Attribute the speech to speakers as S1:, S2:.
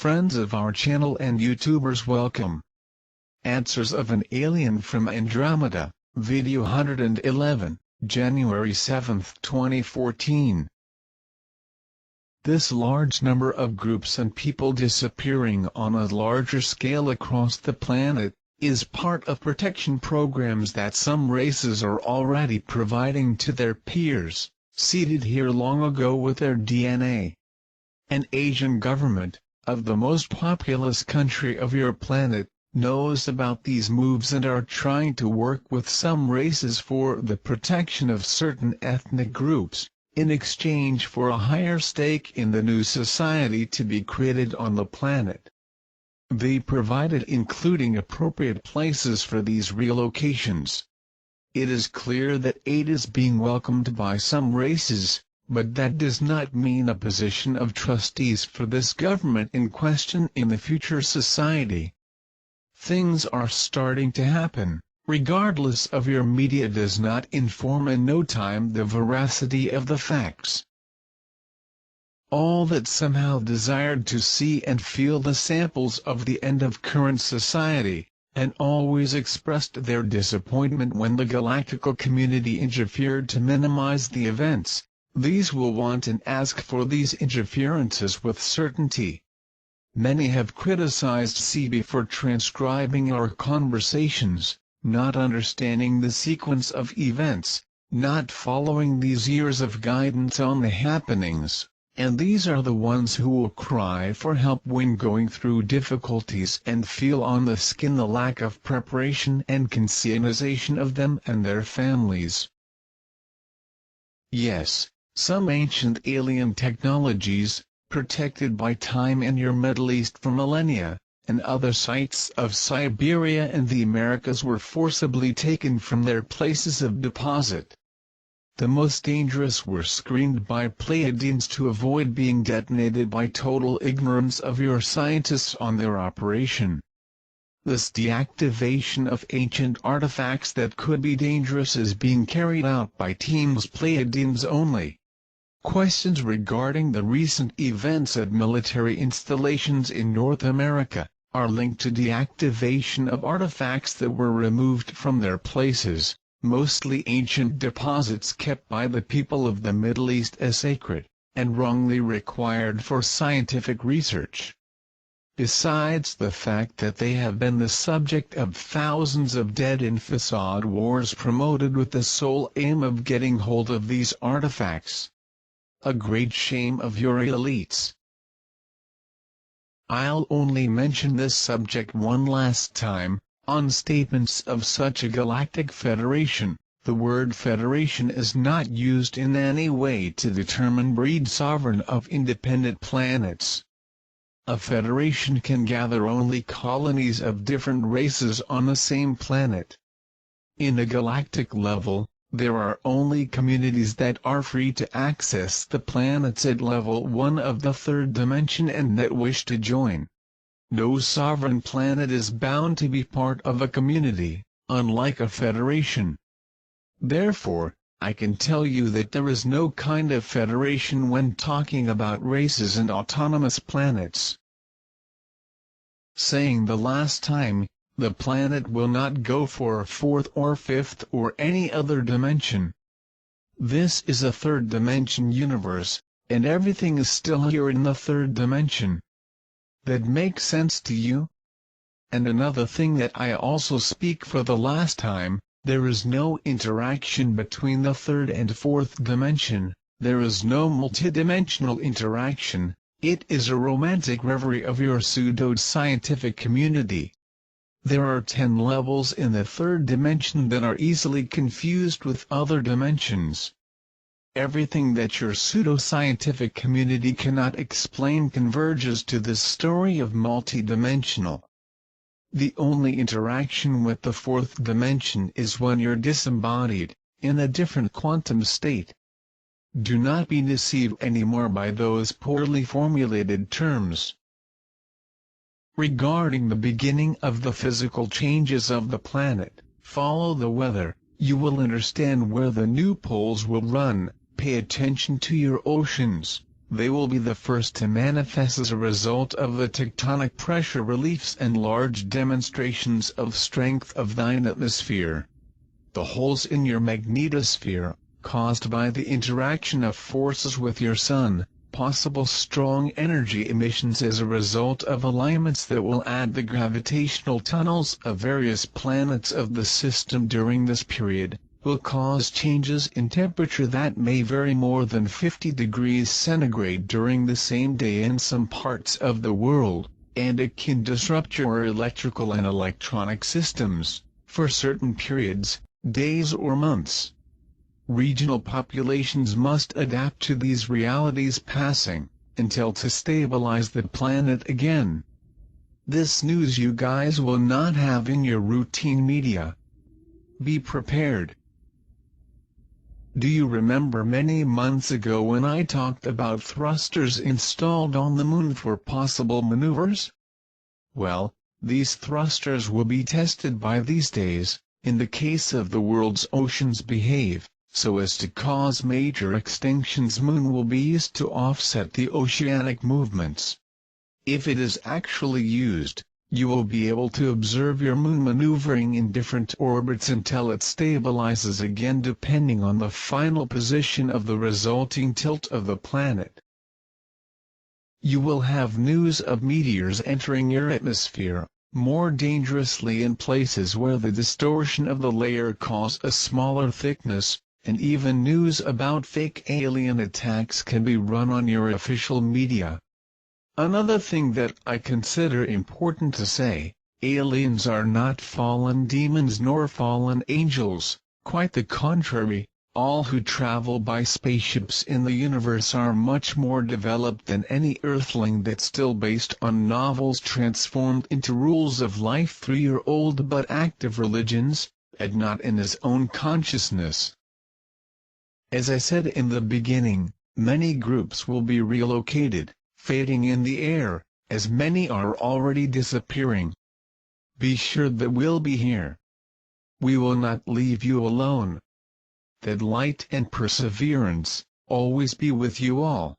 S1: Friends of our channel and YouTubers, welcome. Answers of an Alien from Andromeda, Video 111, January 7, 2014. This large number of groups and people disappearing on a larger scale across the planet is part of protection programs that some races are already providing to their peers, seeded here long ago with their DNA. An Asian government, of the most populous country of your planet, knows about these moves and are trying to work with some races for the protection of certain ethnic groups, in exchange for a higher stake in the new society to be created on the planet. They provided including appropriate places for these relocations. It is clear that aid is being welcomed by some races, but that does not mean a position of trustees for this government in question in the future society. Things are starting to happen, regardless of your media does not inform in no time the veracity of the facts. All that somehow desired to see and feel the samples of the end of current society, and always expressed their disappointment when the galactical community interfered to minimize the events, these will want and ask for these interferences with certainty. Many have criticized CB for transcribing our conversations, not understanding the sequence of events, not following these years of guidance on the happenings, and these are the ones who will cry for help when going through difficulties and feel on the skin the lack of preparation and conscientization of them and their families. Yes, some ancient alien technologies, protected by time in your Middle East for millennia, and other sites of Siberia and the Americas were forcibly taken from their places of deposit. The most dangerous were screened by Pleiadians to avoid being detonated by total ignorance of your scientists on their operation. This deactivation of ancient artifacts that could be dangerous is being carried out by teams Pleiadians only. Questions regarding the recent events at military installations in North America are linked to deactivation of artifacts that were removed from their places, mostly ancient deposits kept by the people of the Middle East as sacred, and wrongly required for scientific research. Besides the fact that they have been the subject of thousands of dead in facade wars promoted with the sole aim of getting hold of these artifacts. A great shame of your elites. I'll only mention this subject one last time. On statements of such a galactic federation, the word federation is not used in any way to determine breed sovereign of independent planets. A federation can gather only colonies of different races on the same planet. In a galactic level, there are only communities that are free to access the planets at level 1 of the third dimension and that wish to join. No sovereign planet is bound to be part of a community, unlike a federation. Therefore, I can tell you that there is no kind of federation when talking about races and autonomous planets. Saying the last time, the planet will not go for a fourth or fifth or any other dimension. This is a third dimension universe, and everything is still here in the third dimension. That makes sense to you? And another thing that I also speak for the last time, there is no interaction between the third and fourth dimension, there is no multidimensional interaction, it is a romantic reverie of your pseudo-scientific community. There are 10 levels in the third dimension that are easily confused with other dimensions. Everything that your pseudo-scientific community cannot explain converges to this story of multidimensional. The only interaction with the fourth dimension is when you're disembodied, in a different quantum state. Do not be deceived anymore by those poorly formulated terms. Regarding the beginning of the physical changes of the planet, follow the weather, you will understand where the new poles will run. Pay attention to your oceans, They will be the first to manifest as a result of the tectonic pressure reliefs and large demonstrations of strength of thine atmosphere. The holes in your magnetosphere, caused by the interaction of forces with your Sun, possible strong energy emissions as a result of alignments that will add the gravitational tunnels of various planets of the system during this period, will cause changes in temperature that may vary more than 50 degrees centigrade during the same day in some parts of the world, and it can disrupt your electrical and electronic systems, for certain periods, days or months. Regional populations must adapt to these realities passing, until to stabilize the planet again. This news you guys will not have in your routine media. Be prepared. Do you remember many months ago when I talked about thrusters installed on the moon for possible maneuvers? Well, these thrusters will be tested by these days, in the case of the world's oceans behave, so as to cause major extinctions. Moon will be used to offset the oceanic movements. If it is actually used, you will be able to observe your moon maneuvering in different orbits until it stabilizes again depending on the final position of the resulting tilt of the planet. You will have news of meteors entering your atmosphere, more dangerously in places where the distortion of the layer causes a smaller thickness, and even news about fake alien attacks can be run on your official media. Another thing that I consider important to say, aliens are not fallen demons nor fallen angels, quite the contrary. All who travel by spaceships in the universe are much more developed than any Earthling that's still based on novels transformed into rules of life 3-year-old but active religions, and not in his own consciousness. As I said in the beginning, many groups will be relocated, fading in the air, as many are already disappearing. Be sure that we'll be here. We will not leave you alone. That light and perseverance always be with you all.